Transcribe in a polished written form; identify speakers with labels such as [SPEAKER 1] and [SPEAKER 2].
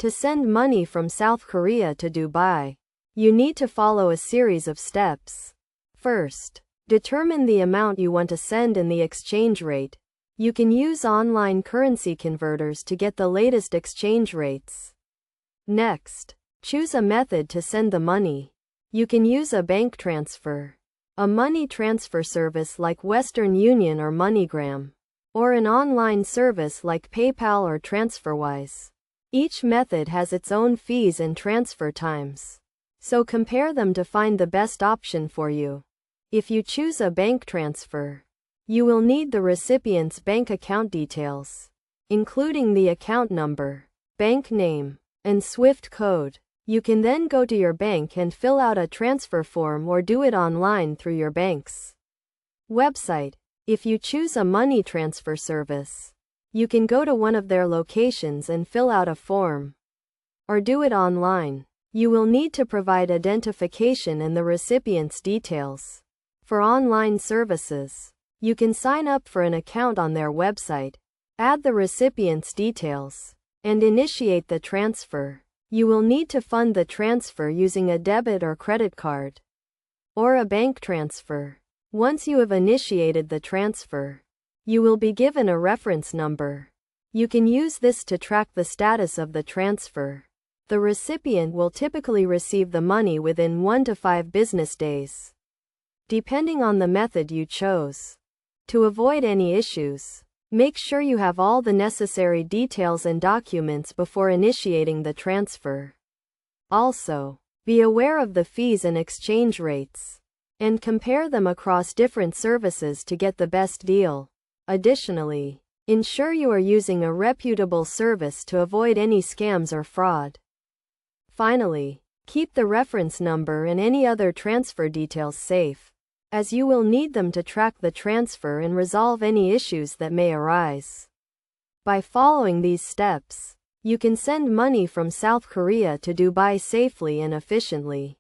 [SPEAKER 1] To send money from South Korea to Dubai, you need to follow a series of steps. First, determine the amount you want to send and the exchange rate. You can use online currency converters to get the latest exchange rates. Next, choose a method to send the money. You can use a bank transfer, a money transfer service like Western Union or MoneyGram, or an online service like PayPal or TransferWise. Each method has its own fees and transfer times, so compare them to find the best option for you. If you choose a bank transfer, you will need the recipient's bank account details, including the account number, bank name, and SWIFT code. You can then go to your bank and fill out a transfer form or do it online through your bank's website. If you choose a money transfer service, you can go to one of their locations and fill out a form, or do it online. You will need to provide identification and the recipient's details. For online services, you can sign up for an account on their website, add the recipient's details, and initiate the transfer. You will need to fund the transfer using a debit or credit card, or a bank transfer. Once you have initiated the transfer, you will be given a reference number. You can use this to track the status of the transfer. The recipient will typically receive the money within 1 to 5 business days, depending on the method you chose. To avoid any issues, make sure you have all the necessary details and documents before initiating the transfer. Also, be aware of the fees and exchange rates, and compare them across different services to get the best deal. Additionally, ensure you are using a reputable service to avoid any scams or fraud. Finally, keep the reference number and any other transfer details safe, as you will need them to track the transfer and resolve any issues that may arise. By following these steps, you can send money from South Korea to Dubai safely and efficiently.